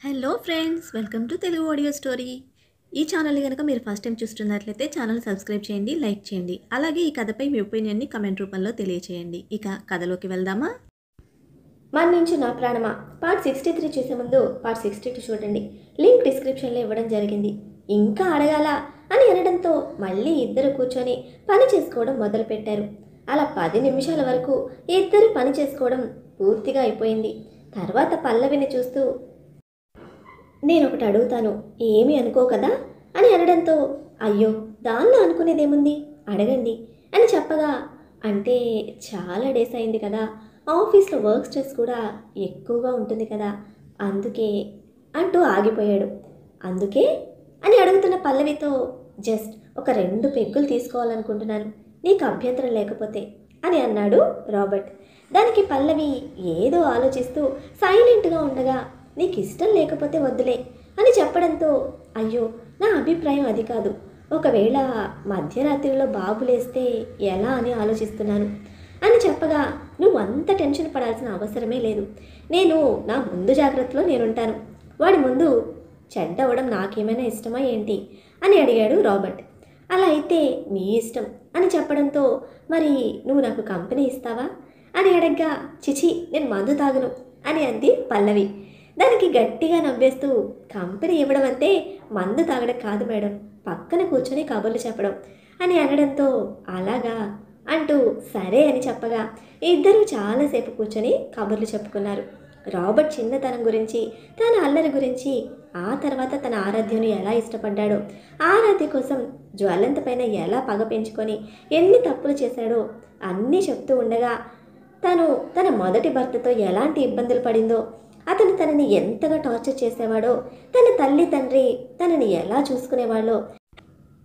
Hello friends, welcome to Telugu audio story. ఈ channel కనుక మీరు ఫస్ట్ టైం చూస్తున్నట్లయితే ఛానల్ సబ్స్క్రైబ్ చేయండి, లైక్ చేయండి. అలాగే ఈ కథపై మీ ఒపీనియన్ని కమెంట్ రూపంలో తెలియచేయండి. ఇక కథలోకి వెళ్దామా? మన్నించు నా ప్రాణమా పార్ట్ 63 చూసే ముందు పార్ట్ 62 చూడండి. లింక్ డిస్క్రిప్షన్లో ఇవ్వడం జరిగింది. ఇంకా అడగాల అని అనడంతో మళ్ళీ ఇద్దరు కూర్చొని పని చేసుకోవడం మొదలుపెట్టారు. అలా 10 నిమిషాల వరకు ఇద్దరు పని చేసుకోవడం పూర్తిగా అయిపోయింది. తర్వాత పల్లవిని చూస్తూ, నేనొకటి అడుగుతాను, ఏమీ అనుకో కదా అని అనడంతో, అయ్యో దానిలో అనుకునేదేముంది, అడగండి అని చెప్పగా, అంటే చాలా డేస్ అయింది కదా, ఆఫీస్లో వర్క్ స్ట్రెస్ కూడా ఎక్కువగా ఉంటుంది కదా, అందుకే అంటూ ఆగిపోయాడు. అందుకే అని అడుగుతున్న పల్లవితో, జస్ట్ ఒక 2 పెగ్గులు తీసుకోవాలనుకుంటున్నాను, నీకు అభ్యంతరం లేకపోతే అని అన్నాడు రాబర్ట్. దానికి పల్లవి ఏదో ఆలోచిస్తూ సైలెంట్గా ఉండగా, నీకు ఇష్టం లేకపోతే వద్దులే అని చెప్పడంతో, అయ్యో నా అభిప్రాయం అది కాదు, ఒకవేళ మధ్యరాత్రిలో బాబు లేస్తే ఎలా అని ఆలోచిస్తున్నాను అని చెప్పగా, నువ్వు అంత టెన్షన్ పడాల్సిన అవసరమే లేదు, నేను నా ముందు జాగ్రత్తలో నేనుంటాను, వాడి ముందు చెడ్డవడం నాకేమైనా ఇష్టమా ఏంటి అని అడిగాడు రాబర్ట్. అలా అయితే మీ ఇష్టం అని చెప్పడంతో, మరి నువ్వు నాకు కంపెనీ ఇస్తావా అని అడగ్గా, చిచి నేను మందు తాగను అని అంది పల్లవి. దానికి గట్టిగా నవ్వేస్తూ, కంపెనీ ఇవ్వడం అంటే మందు తాగడం కాదు మేడం, పక్కన కూర్చొని కబుర్లు చెప్పడం అని అనడంతో, అలాగా అంటూ సరే అని చెప్పగా ఇద్దరూ చాలాసేపు కూర్చొని కబుర్లు చెప్పుకున్నారు. రాబర్ట్ చిన్నతనం గురించి, తన అల్లరి గురించి, ఆ తర్వాత తన ఆరాధ్యను ఎలా ఇష్టపడ్డాడో, ఆరాధ్య కోసం జ్వలంత పైన ఎలా పగ పెంచుకొని ఎన్ని తప్పులు చేశాడో అన్నీ చెప్తూ ఉండగా, తను తన మొదటి భర్తతో ఎలాంటి ఇబ్బందులు పడిందో, అతను తనని ఎంతగా టార్చర్ చేసేవాడో, తన తల్లి తండ్రి తనని ఎలా చూసుకునేవాళ్ళో,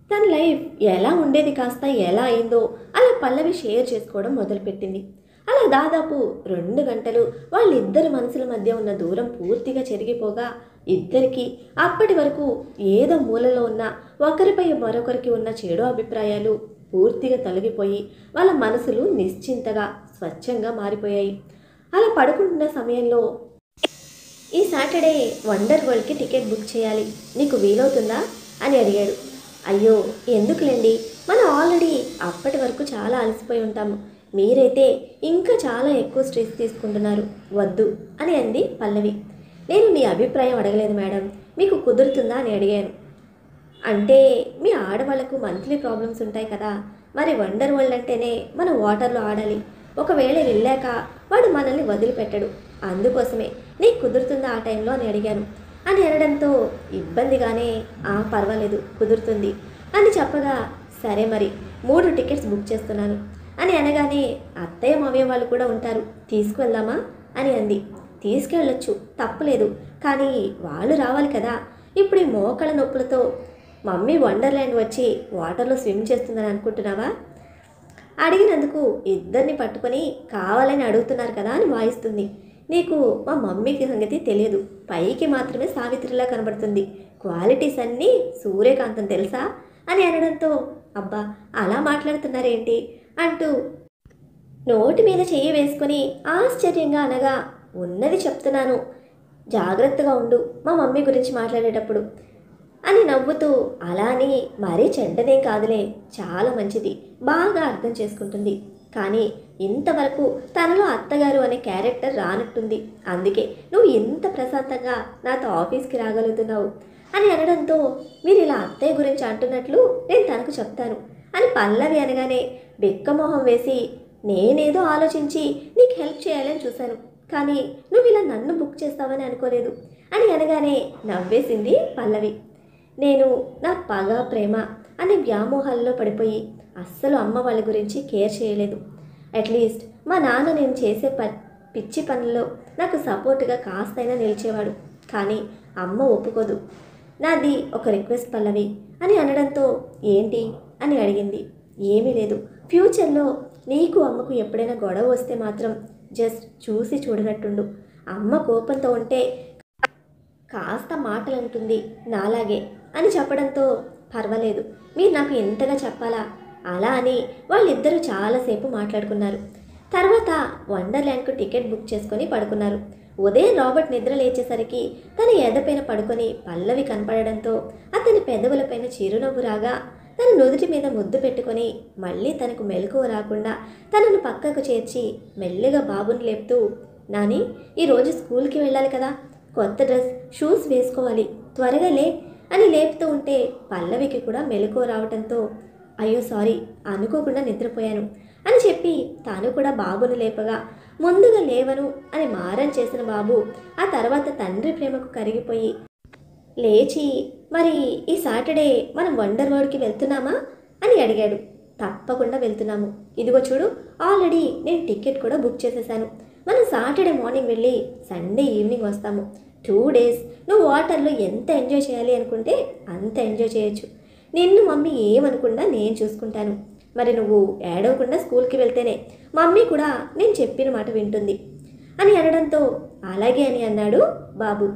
తన లైఫ్ ఎలా ఉండేది కాస్త ఎలా అయిందో అలా పల్లవి షేర్ చేసుకోవడం మొదలుపెట్టింది. అలా దాదాపు 2 గంటలు వాళ్ళిద్దరి మనసుల మధ్య ఉన్న దూరం పూర్తిగా చెరిగిపోగా, ఇద్దరికి అప్పటి వరకు ఏదో మూలలో ఉన్న ఒకరిపై మరొకరికి ఉన్న చెడు అభిప్రాయాలు పూర్తిగా తొలగిపోయి వాళ్ళ మనసులు నిశ్చింతగా స్వచ్ఛంగా మారిపోయాయి. అలా పడుకుంటున్న సమయంలో, ఈ సాటర్డే వండర్ వరల్డ్కి టికెట్ బుక్ చేయాలి, నీకు వీలవుతుందా అని అడిగాడు. అయ్యో ఎందుకులేండి, మనం ఆల్రెడీ అప్పటి వరకు చాలా అలసిపోయి ఉంటాము, మీరైతే ఇంకా చాలా ఎక్కువ స్ట్రెస్ తీసుకుంటున్నారు, వద్దు అని అంది పల్లవి. నేను మీ అభిప్రాయం అడగలేదు మేడం, మీకు కుదురుతుందా అని అడిగాను. అంటే మీ ఆడవాళ్లకు మంత్లీ ప్రాబ్లమ్స్ ఉంటాయి కదా, మరి వండర్ వరల్డ్ అంటేనే మనం వాటర్లో ఆడాలి, ఒకవేళ వెళ్ళాక వాడు మనల్ని వదిలిపెట్టడు, అందుకోసమే నీకు కుదురుతుందా ఆ టైంలో అని అడిగాను అని అనడంతో, ఇబ్బందిగానే పర్వాలేదు కుదురుతుంది అని చెప్పగా, సరే మరి 3 టికెట్స్ బుక్ చేస్తున్నాను అని అనగానే, అత్తయ్య మావయ్య వాళ్ళు కూడా ఉంటారు, తీసుకువెళ్దామా అని అంది. తీసుకెళ్ళొచ్చు, తప్పులేదు, కానీ వాళ్ళు రావాలి కదా, ఇప్పుడు ఈ మోకాళ్ళ నొప్పులతో మమ్మీ వండర్ల్యాండ్ వచ్చి వాటర్లో స్విమ్ చేస్తుందని అనుకుంటున్నావా? అడిగినందుకు ఇద్దరిని పట్టుకొని కావాలని అడుగుతున్నారు కదా అని వాయిస్తుంది. నీకు మా మమ్మీకి సంగతి తెలియదు, పైకి మాత్రమే సావిత్రిలా కనబడుతుంది, క్వాలిటీస్ అన్నీ సూర్యకాంతం తెలుసా అని అనడంతో, అబ్బా అలా మాట్లాడుతున్నారేంటి అంటూ నోటి మీద చెయ్యి వేసుకొని ఆశ్చర్యంగా అనగా, ఉన్నది చెప్తున్నాను, జాగ్రత్తగా ఉండు మా మమ్మీ గురించి మాట్లాడేటప్పుడు అని నవ్వుతూ, అలా అని మరీ చెడ్డదేం కాదులే, చాలా మంచిది, బాగా అర్థం చేసుకుంటుంది, కానీ ఇంతవరకు తనలో అత్తగారు అనే క్యారెక్టర్ రానట్టుంది, అందుకే నువ్వు ఇంత ప్రశాంతంగా నాతో ఆఫీస్కి రాగలుగుతున్నావు అని అనడంతో, మీరు ఇలా అత్తయ్య గురించి అంటున్నట్లు నేను తనకు చెప్తాను అని పల్లవి అనగానే బిక్కమోహం వేసి, నేనేదో ఆలోచించి నీకు హెల్ప్ చేయాలని చూశాను, కానీ నువ్వు ఇలా నన్ను బుక్ చేస్తావని అనుకోలేదు అని అనగానే నవ్వేసింది పల్లవి. నేను నా పగ ప్రేమ అనే వ్యామోహాల్లో పడిపోయి అస్సలు అమ్మ వాళ్ళ గురించి కేర్ చేయలేదు. అట్లీస్ట్ మా నాన్న నేను చేసే పిచ్చి పనుల్లో నాకు సపోర్ట్గా కాస్తైనా నిలిచేవాడు, కానీ అమ్మ ఒప్పుకోదు. నాది ఒక రిక్వెస్ట్ పల్లవి అని అనడంతో, ఏంటి అని అడిగింది. ఏమీ లేదు, ఫ్యూచర్లో నీకు అమ్మకు ఎప్పుడైనా గొడవ వస్తే మాత్రం జస్ట్ చూసి చూడనట్టుండు, అమ్మ కోపంతో ఉంటే కాస్త మాటలు అంటుంది నాలాగే అని చెప్పడంతో, పర్వాలేదు మీరు నాకు ఎంతగా చెప్పాలా అలా అని వాళ్ళిద్దరూ చాలాసేపు మాట్లాడుకున్నారు. తర్వాత వండర్ల్యాండ్కు టికెట్ బుక్ చేసుకొని పడుకున్నారు. ఉదయం రాబర్ట్ నిద్ర లేచేసరికి తన ఎదపైన పడుకొని పల్లవి కనపడడంతో అతని పెదవులపైన చిరునవ్వు రాగా తన నుదుటి మీద ముద్దు పెట్టుకొని మళ్ళీ తనకు మెలకువ రాకుండా తనను పక్కకు చేర్చి మెల్లిగా బాబుని లేపుతూ, నాని ఈరోజు స్కూల్కి వెళ్ళాలి కదా, కొత్త డ్రెస్ షూస్ వేసుకోవాలి, త్వరగా లే అని లేపుతూ ఉంటే పల్లవికి కూడా మెలకువ రావడంతో, అయ్యో సారీ అనుకోకుండా నిద్రపోయాను అని చెప్పి తాను కూడా బాబును లేపగా ముందుగా లేవను అని మారం చేసిన బాబు ఆ తర్వాత తండ్రి ప్రేమకు కరిగిపోయి లేచి, మరి ఈ సాటర్డే మనం వండర్ వరల్డ్కి వెళ్తున్నామా అని అడిగాడు. తప్పకుండా వెళ్తున్నాము, ఇదిగో చూడు ఆల్రెడీ నేను టికెట్ కూడా బుక్ చేసేసాను. మనం సాటర్డే మార్నింగ్ వెళ్ళి సండే ఈవినింగ్ వస్తాము. 2 days నువ్వు వాటర్లో ఎంత ఎంజాయ్ చేయాలి అనుకుంటే అంత ఎంజాయ్ చేయొచ్చు. నిన్ను మమ్మీ ఏమనుకుండా నేను చూసుకుంటాను. మరి నువ్వు ఏడవకుండా స్కూల్కి వెళ్తేనే మమ్మీ కూడా నేను చెప్పిన మాట వింటుంది అని అనడంతో అలాగే అని అన్నాడు బాబు.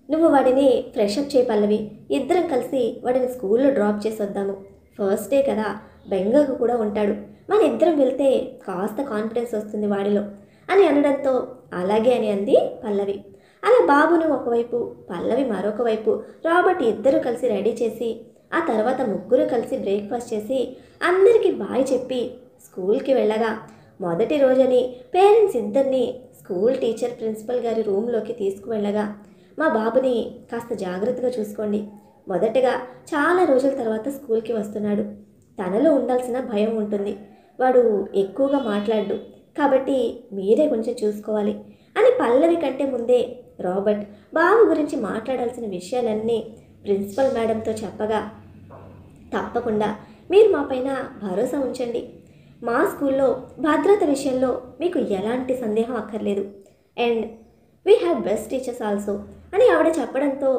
నువ్వు వాడిని ఫ్రెషప్ చేయి పల్లవి, ఇద్దరం కలిసి వాడిని స్కూల్లో డ్రాప్ చేసి వద్దాము. ఫస్ట్ డే కదా, బెంగకు కూడా ఉంటాడు, మన ఇద్దరం వెళ్తే కాస్త కాన్ఫిడెన్స్ వస్తుంది వాడిలో అని అనడంతో అలాగే అని అంది పల్లవి. అలా బాబును ఒకవైపు పల్లవి మరొక వైపు రాబర్ట్ ఇద్దరు కలిసి రెడీ చేసి ఆ తర్వాత ముగ్గురు కలిసి బ్రేక్ఫాస్ట్ చేసి అందరికీ బాయ్ చెప్పి స్కూల్కి వెళ్ళగా మొదటి రోజని పేరెంట్స్ ఇద్దరిని స్కూల్ టీచర్ ప్రిన్సిపల్ గారి రూమ్లోకి తీసుకువెళ్ళగా, మా బాబుని కాస్త జాగ్రత్తగా చూసుకోండి, మొదటగా చాలా రోజుల తర్వాత స్కూల్కి వస్తున్నాడు, తనలో ఉండాల్సిన భయం ఉంటుంది, వాడు ఎక్కువగా మాట్లాడు కాబట్టి మీరే కొంచెం చూసుకోవాలి అని పల్లవి కంటే ముందే రాబర్ట్ బాబు గురించి మాట్లాడాల్సిన విషయాలన్నీ ప్రిన్సిపల్ మేడంతో చెప్పగా, తప్పకుండా మీరు మా పైన భరోసా ఉంచండి, మా స్కూల్లో భద్రత విషయంలో మీకు ఎలాంటి సందేహం అక్కర్లేదు, and we have best teachers also అని ఆవిడ చెప్పడంతో,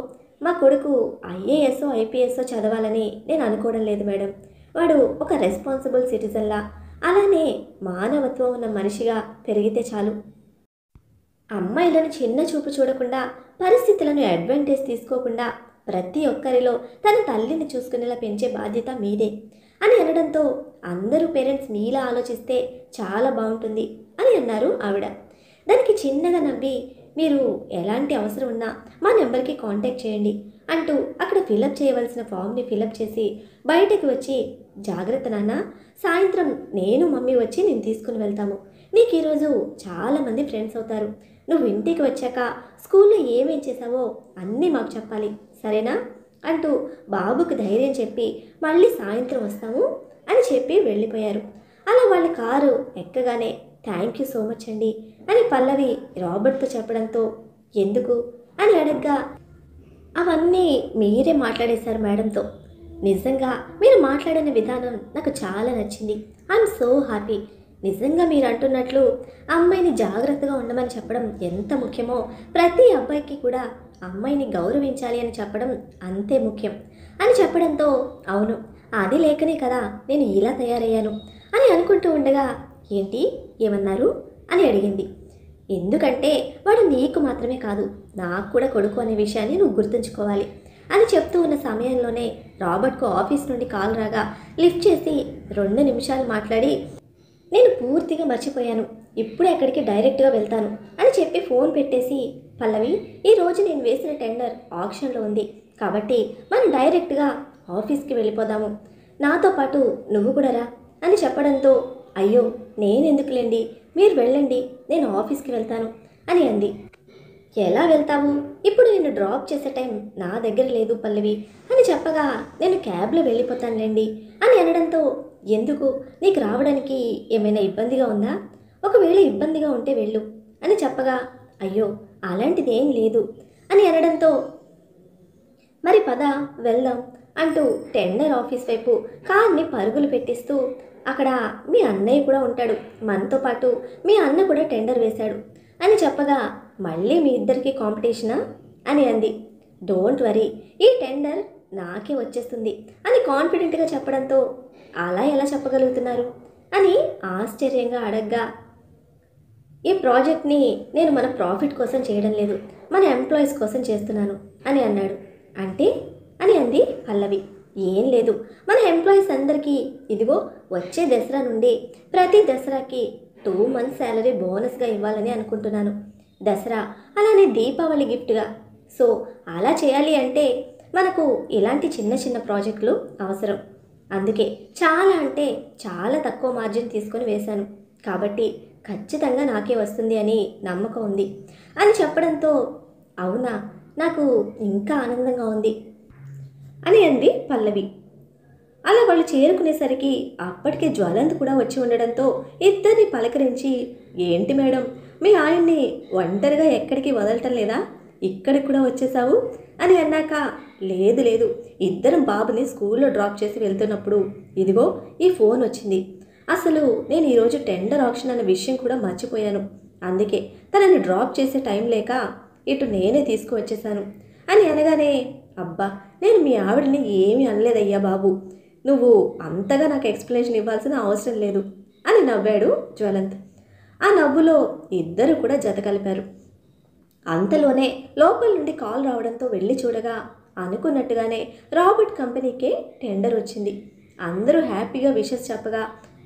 మా కొడుకు ఐఏఎస్ ఐపీఎస్ చదవాలని నేను అనుకోవడం లేదు మేడం, వాడు ఒక రెస్పాన్సిబుల్ సిటిజన్లా అలానే మానవత్వం ఉన్న మనిషిగా పెరిగితే చాలు, అమ్మాయిలను చిన్న చూపు చూడకుండా పరిస్థితులను అడ్వాంటేజ్ తీసుకోకుండా ప్రతి ఒక్కరిలో తన తల్లిని చూసుకునేలా పెంచే బాధ్యత మీదే అని అనడంతో అందరూ పేరెంట్స్ మీలా ఆలోచిస్తే చాలా బాగుంటుంది అని అన్నారు ఆవిడ. దానికి చిన్నగా నవ్వి, మీరు ఎలాంటి అవసరం ఉన్నా మా నెంబర్కి కాంటాక్ట్ చేయండి అంటూ అక్కడ ఫిలప్ చేయవలసిన ఫామ్ని ఫిలప్ చేసి బయటకు వచ్చి, జాగ్రత్త నాన్న, సాయంత్రం నేను మమ్మీ వచ్చి నేను తీసుకుని వెళ్తాము, నీకు ఈరోజు చాలామంది ఫ్రెండ్స్ అవుతారు, నువ్వు ఇంటికి వచ్చాక స్కూల్లో ఏమేం చేసావో అన్నీ మాకు చెప్పాలి సరేనా అంటూ బాబుకు ధైర్యం చెప్పి మళ్ళీ సాయంత్రం వస్తాము అని చెప్పి వెళ్ళిపోయారు. అలా వాళ్ళ కారు ఎక్కగానే థ్యాంక్ యూ సో మచ్ అండి అని పల్లవి రాబర్ట్తో చెప్పడంతో, ఎందుకు అని అడగ్గా, అవన్నీ మీరే మాట్లాడేశారు మేడంతో, నిజంగా మీరు మాట్లాడిన విధానం నాకు చాలా నచ్చింది, ఐఎమ్ సో హ్యాపీ, నిజంగా మీరు అంటున్నట్లు అమ్మాయిని జాగ్రత్తగా ఉండమని చెప్పడం ఎంత ముఖ్యమో ప్రతి అబ్బాయికి కూడా అమ్మాయిని గౌరవించాలి అని చెప్పడం అంతే ముఖ్యం అని చెప్పడంతో, అవును అది లేకనే కదా నేను ఇలా తయారయ్యాను అని అనుకుంటూ ఉండగా, ఏంటి ఏమన్నారు అని అడిగింది. ఎందుకంటే వాడు నీకు మాత్రమే కాదు నాకు కూడా కొడుకు అనే విషయాన్ని నువ్వు గుర్తుంచుకోవాలి అని చెప్తూ ఉన్న సమయంలోనే రాబర్ట్కు ఆఫీస్ నుండి కాల్ రాగా లిఫ్ట్ చేసి 2 నిమిషాలు మాట్లాడి, నేను పూర్తిగా మర్చిపోయాను, ఇప్పుడే అక్కడికి డైరెక్ట్గా వెళ్తాను అని చెప్పి ఫోన్ పెట్టేసి, పల్లవి ఈరోజు నేను వేసిన టెండర్ ఆక్షన్లో ఉంది కాబట్టి మనం డైరెక్ట్గా ఆఫీస్కి వెళ్ళిపోదాము, నాతో పాటు నువ్వు కూడా రా అని చెప్పడంతో, అయ్యో నేనెందుకులేండి మీరు వెళ్ళండి నేను ఆఫీస్కి వెళ్తాను అని అంది. ఎలా వెళ్తావు, ఇప్పుడు నిన్ను డ్రాప్ చేసే టైం నా దగ్గర లేదు పల్లవి అని చెప్పగా, నేను క్యాబ్లో వెళ్ళిపోతానులేండి అని అనడంతో, ఎందుకు నీకు రావడానికి ఏమైనా ఇబ్బందిగా ఉందా, ఒకవేళ ఇబ్బందిగా ఉంటే వెళ్ళు అని చెప్పగా, అయ్యో అలాంటిది ఏం లేదు అని అనడంతో, మరి పద వెళ్దాం అంటూ టెండర్ ఆఫీస్ వైపు కార్ని పరుగులు పెట్టిస్తూ, అక్కడ మీ అన్నయ్య కూడా ఉంటాడు, మనతో పాటు మీ అన్న కూడా టెండర్ వేశాడు అని చెప్పగా, మళ్ళీ మీ ఇద్దరికి కాంపిటీషనా అని అంది. డోంట్ వరీ ఈ టెండర్ నాకే వచ్చేస్తుంది అని కాన్ఫిడెంట్గా చెప్పడంతో, అలా ఎలా చెప్పగలుగుతున్నారు అని ఆశ్చర్యంగా అడగ్గా, ఈ ప్రాజెక్ట్ని నేను మన ప్రాఫిట్ కోసం చేయడం లేదు, మన ఎంప్లాయీస్ కోసం చేస్తున్నాను అని అన్నాడు. అంటే అని అంది పల్లవి. ఏం లేదు, మన ఎంప్లాయీస్ అందరికీ ఇదిగో వచ్చే దసరా నుండి ప్రతి దసరాకి 2 months శాలరీ బోనస్గా ఇవ్వాలని అనుకుంటున్నాను. దసరా అలానే దీపావళి గిఫ్ట్గా. సో అలా చేయాలి అంటే మనకు ఇలాంటి చిన్న చిన్న ప్రాజెక్టులు అవసరం. అందుకే చాలా అంటే చాలా తక్కువ మార్జిన్ తీసుకొని వేశాను. కాబట్టి ఖచ్చితంగా నాకే వస్తుంది అని నమ్మకం ఉంది అని చెప్పడంతో, అవునా, నాకు ఇంకా ఆనందంగా ఉంది అని అంది పల్లవి. అలా వాళ్ళు చేరుకునేసరికి అప్పటికే జ్వలంత్ కూడా వచ్చి ఉండడంతో ఇద్దరిని పలకరించి, ఏంటి మేడం, మీ ఆయన్ని ఒంటరిగా ఎక్కడికి వదలటం లేదా, ఇక్కడికి కూడా వచ్చేసావు అని అన్నాక, లేదు లేదు, ఇద్దరం బాబుని స్కూల్లో డ్రాప్ చేసి వెళ్తున్నప్పుడు ఇదిగో ఈ ఫోన్ వచ్చింది. అసలు నేను ఈరోజు టెండర్ ఆప్షన్ అనే విషయం కూడా మర్చిపోయాను. అందుకే తనని డ్రాప్ చేసే టైం లేక ఇటు నేనే తీసుకువచ్చేసాను అని అనగానే, అబ్బా, నేను మీ ఆవిడని ఏమీ అనలేదయ్యా బాబు, నువ్వు అంతగా నాకు ఎక్స్ప్లెనేషన్ ఇవ్వాల్సిన అవసరం లేదు అని నవ్వాడు జ్వలంత్. ఆ నవ్వులో ఇద్దరు కూడా జత కలిపారు. అంతలోనే లోపల నుండి కాల్ రావడంతో వెళ్ళి చూడగా అనుకున్నట్టుగానే రాబర్ట్ కంపెనీకే టెండర్ వచ్చింది. అందరూ హ్యాపీగా విషెస్ చెప్పగా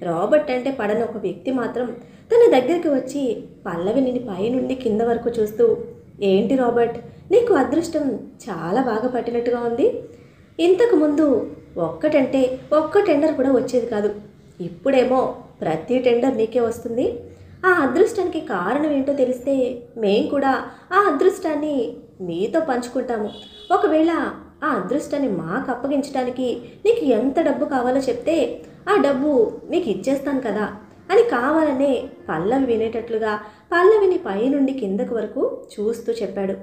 రాబర్ట్ అంటే పడని ఒక వ్యక్తి మాత్రం తన దగ్గరికి వచ్చి పల్లవిని పైనుండి కింద వరకు చూస్తూ, ఏంటి రాబర్ట్, నీకు అదృష్టం చాలా బాగా పట్టినట్టుగా ఉంది. ఇంతకుముందు ఒక్కటంటే ఒక్క టెండర్ కూడా వచ్చేది కాదు, ఇప్పుడేమో ప్రతి టెండర్ నీకే వస్తుంది. ఆ అదృష్టానికి కారణం ఏంటో తెలిస్తే మేం కూడా ఆ అదృష్టాన్ని మీతో పంచుకుంటాము. ఒకవేళ ఆ అదృష్టాన్ని మాకు అప్పగించడానికి నీకు ఎంత డబ్బు కావాలో చెప్తే ఆ డబ్బు మీకు ఇచ్చేస్తాను కదా అని కావాలనే పల్లవి వినేటట్లుగా పల్లవిని పైనుండి కిందకు వరకు చూస్తూ చెప్పాడు.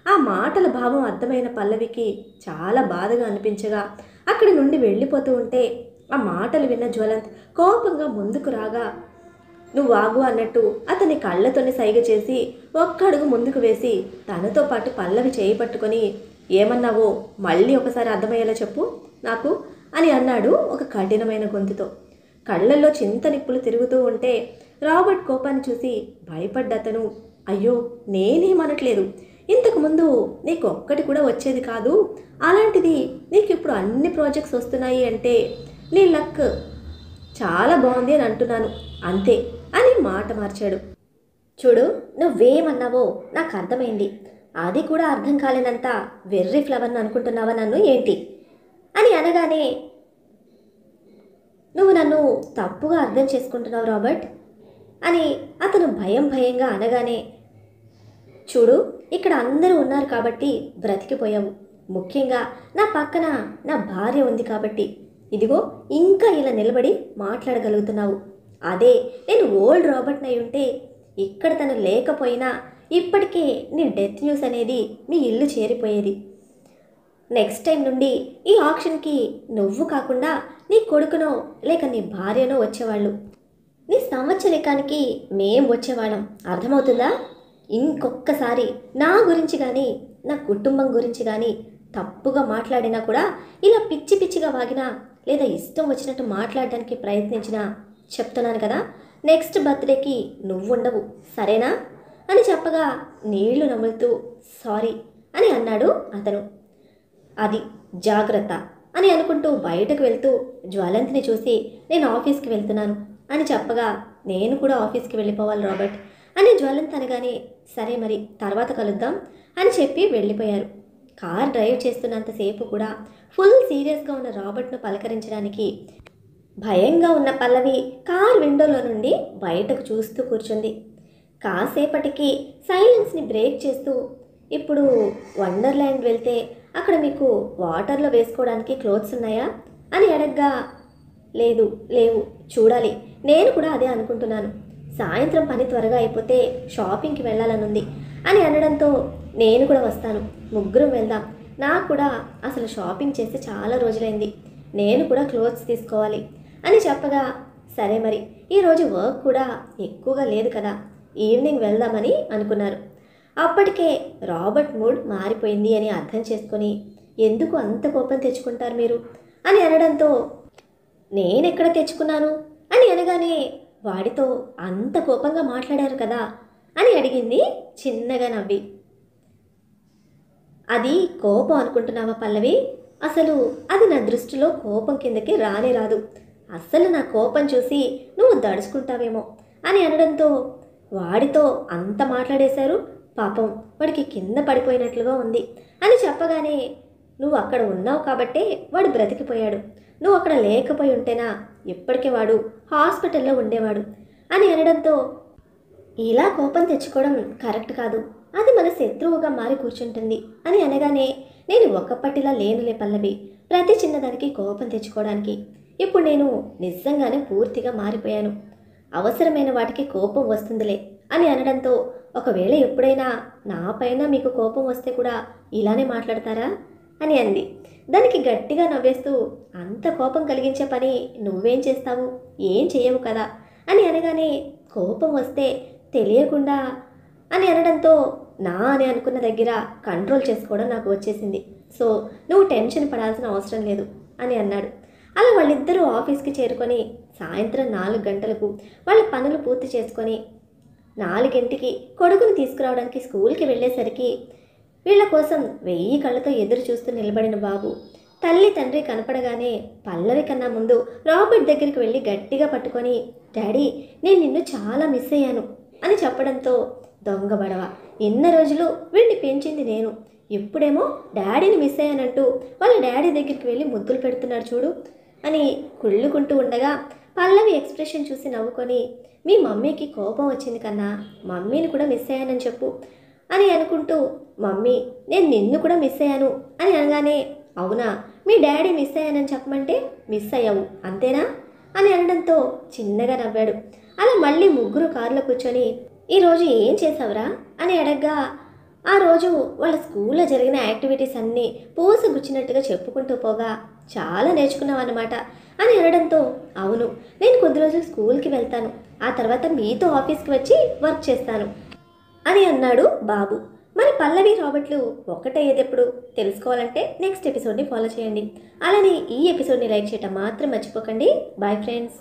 ఆ మాటల భావం అర్థమైన పల్లవికి చాలా బాధగా అనిపించగా అక్కడి నుండి వెళ్ళిపోతూ ఉంటే ఆ మాటలు విన్న జ్వలంత్ కోపంగా ముందుకు రాగా, నువ్వు ఆగు అన్నట్టు అతని కళ్ళతోనే సైగ చేసి ఒక్క అడుగు ముందుకు వేసి తనతో పాటు పల్లవి చేయి పట్టుకొని, ఏమన్నావో మళ్ళీ ఒకసారి అర్థమయ్యేలా చెప్పు నాకు అని అన్నాడు ఒక కఠినమైన గొంతుతో. కళ్ళల్లో చింత నిప్పులు తిరుగుతూ ఉంటే రాబర్ట్ కోపాన్ని చూసి భయపడ్డతను, అయ్యో నేనేమనట్లేదు, ఇంతకుముందు నీకు ఒక్కటి కూడా వచ్చేది కాదు, అలాంటిది నీకు ఇప్పుడు అన్ని ప్రాజెక్ట్స్ వస్తున్నాయి అంటే నీ లక్ చాలా బాగుంది అని అంటున్నాను అంతే అని మాట మార్చాడు. చూడు, నువ్వేమన్నావో నాకు అర్థమైంది, అది కూడా అర్థం కాలేనంత వెర్రి ఫ్లవర్ని అనుకుంటున్నావా నన్ను ఏంటి అని అనగానే, నువ్వు నన్ను తప్పుగా అర్థం చేసుకుంటున్నావు రాబర్ట్ అని అతను భయంగా అనగానే, చూడు, ఇక్కడ అందరూ ఉన్నారు కాబట్టి బ్రతికిపోయావు, ముఖ్యంగా నా పక్కన నా భార్య ఉంది కాబట్టి ఇదిగో ఇంకా ఇలా నిలబడి మాట్లాడగలుగుతున్నావు. అదే నేను ఓల్డ్ రాబర్ట్ని అయి ఉంటే ఇక్కడ తను లేకపోయినా ఇప్పటికే నీ డెత్ న్యూస్ అనేది మీ ఇల్లు చేరిపోయేది. నెక్స్ట్ టైం నుండి ఈ ఆప్షన్కి నువ్వు కాకుండా నీ కొడుకునో లేక నీ భార్యనో వచ్చేవాళ్ళు, నీ సంవత్సరికానికి మేం వచ్చేవాళ్ళం, అర్థమవుతుందా? ఇంకొక్కసారి నా గురించి కానీ నా కుటుంబం గురించి కానీ తప్పుగా మాట్లాడినా కూడా, ఇలా పిచ్చిగా వాగినా లేదా ఇష్టం వచ్చినట్టు మాట్లాడడానికి ప్రయత్నించినా చెప్తున్నాను కదా, నెక్స్ట్ బర్త్డేకి నువ్వుండవు, సరేనా అని చెప్పగా నీళ్లు నములుతూ సారీ అని అన్నాడు అతను. అది జాగ్రత్త అని అనుకుంటూ బయటకు వెళ్తూ జ్వలంత్ని చూసి, నేను ఆఫీస్కి వెళ్తున్నాను అని చెప్పగా, నేను కూడా ఆఫీస్కి వెళ్ళిపోవాలి రాబర్ట్ అని జ్వలంత్ అనగానే, సరే మరి తర్వాత కలుద్దాం అని చెప్పి వెళ్ళిపోయారు. కార్ డ్రైవ్ చేస్తున్నంతసేపు కూడా ఫుల్ సీరియస్గా ఉన్న రాబర్ట్ను పలకరించడానికి భయంగా ఉన్న పల్లవి కార్ విండోలో నుండి బయటకు చూస్తూ కూర్చుంది. కాసేపటికి సైలెన్స్ని బ్రేక్ చేస్తూ, ఇప్పుడు వండర్ల్యాండ్ వెళ్తే అక్కడ మీకు వాటర్లో వేసుకోవడానికి క్లోత్స్ ఉన్నాయా అని అడగ్గా, లేవు చూడాలి, నేను కూడా అదే అనుకుంటున్నాను, సాయంత్రం పని త్వరగా అయిపోతే షాపింగ్కి వెళ్ళాలనుంది అని అనడంతో, నేను కూడా వస్తాను, ముగ్గురం వెళ్దాం, నాకు కూడా అసలు షాపింగ్ చేసి చాలా రోజులైంది, నేను కూడా క్లోత్స్ తీసుకోవాలి అని చెప్పగా, సరే మరి ఈరోజు వర్క్ కూడా ఎక్కువగా లేదు కదా, ఈవినింగ్ వెళ్దామని అనుకున్నారు. అప్పటికే రాబర్ట్ మూడ్ మారిపోయింది అని అర్థం చేసుకొని, ఎందుకు అంత కోపం తెచ్చుకుంటారు మీరు అని అనడంతో, నేనెక్కడ తెచ్చుకున్నాను అని అనగానే, వాడితో అంత కోపంగా మాట్లాడారు కదా అని అడిగింది చిన్నగా నవ్వి. అది కోపం అనుకుంటున్నావా పల్లవి? అసలు అది నా దృష్టిలో కోపం కిందకి రానే రాదు, అస్సలు నా కోపం చూసి నువ్వు దడుచుకుంటావేమో అని అనడంతో, వాడితో అంత మాట్లాడేశారు, పాపం వాడికి కింద పడిపోయినట్లుగా ఉంది అని చెప్పగానే, నువ్వు అక్కడ ఉన్నావు కాబట్టే వాడు బ్రతికిపోయాడు, నువ్వు అక్కడ లేకపోయి ఉంటేనా ఇప్పటికే వాడు హాస్పిటల్లో ఉండేవాడు అని అనడంతో, ఇలా కోపం తెచ్చుకోవడం కరెక్ట్ కాదు, అది మన శత్రువుగా మారి కూర్చుంటుంది అని అనగానే, నేను ఒక్కప్పటిలా లేనులే పల్లవి, ప్రతి చిన్నదానికి కోపం తెచ్చుకోవడానికి. ఇప్పుడు నేను నిజంగానే పూర్తిగా మారిపోయాను, అవసరమైన వాటికి కోపం వస్తుందిలే అని అనడంతో, ఒకవేళ ఎప్పుడైనా నా పైన మీకు కోపం వస్తే కూడా ఇలానే మాట్లాడతారా అని అంది. దానికి గట్టిగా నవ్వేస్తూ, అంత కోపం కలిగించే పని నువ్వేం చేస్తావు, ఏం చేయవు కదా అని అనగానే, కోపం వస్తే తెలియకుండా అని అనడంతో, నా అని అనుకున్న దగ్గర కంట్రోల్ చేసుకోవడం నాకు వచ్చేసింది, సో నువ్వు టెన్షన్ పడాల్సిన అవసరం లేదు అని అన్నాడు. అలా వాళ్ళిద్దరూ ఆఫీస్కి చేరుకొని సాయంత్రం 4 గంటలకు వాళ్ళ పనులు పూర్తి చేసుకొని 4ంటికి కొడుకుని తీసుకురావడానికి స్కూల్కి వెళ్ళేసరికి వీళ్ళ కోసం 1000 కళ్ళతో ఎదురు చూస్తూ నిలబడిన బాబు తల్లి తండ్రి కనపడగానే పల్లవి కన్నా ముందు రాబర్ట్ దగ్గరికి వెళ్ళి గట్టిగా పట్టుకొని, డాడీ నేను నిన్ను చాలా మిస్ అయ్యాను అని చెప్పడంతో, దొంగ బడవ, ఎన్న రోజులు వీడిని పెంచింది నేను, ఇప్పుడేమో డాడీని మిస్ అయ్యానంటూ వాళ్ళ డాడీ దగ్గరికి వెళ్ళి ముద్దులు పెడుతున్నాడు చూడు అని కుళ్ళుకుంటూ ఉండగా, పల్లవి ఎక్స్ప్రెషన్ చూసి నవ్వుకొని, మీ మమ్మీకి కోపం వచ్చింది కన్నా మమ్మీని కూడా మిస్ అయ్యానని చెప్పు అని అనుకుంటూ, మమ్మీ నేను నిన్ను కూడా మిస్ అయ్యాను అని అనగానే, అవునా మీ డాడీ మిస్ అయ్యానని చెప్పమంటే మిస్ అయ్యావు అంతేనా అని అనడంతో చిన్నగా నవ్వాడు. అలా మళ్ళీ ముగ్గురు కారులో కూర్చొని, ఈరోజు ఏం చేసావురా అని అడగ్గా, ఆ రోజు వాళ్ళ స్కూల్లో జరిగిన యాక్టివిటీస్ అన్నీ పూసగుచ్చినట్టుగా చెప్పుకుంటూ పోగా, చాలా నేర్చుకున్నావు అన్నమాట అని అనడంతో, అవును నేను కొద్ది రోజులు స్కూల్కి వెళ్తాను, ఆ తర్వాత మీతో ఆఫీస్కి వచ్చి వర్క్ చేస్తాను అని అన్నాడు బాబు. మరి పల్లవి రాబర్ట్లు ఒకటయ్యేది ఎప్పుడు తెలుసుకోవాలంటే నెక్స్ట్ ఎపిసోడ్ని ఫాలో చేయండి. అలానే ఈ ఎపిసోడ్ని లైక్ చేయటం మాత్రం మర్చిపోకండి. Bye friends.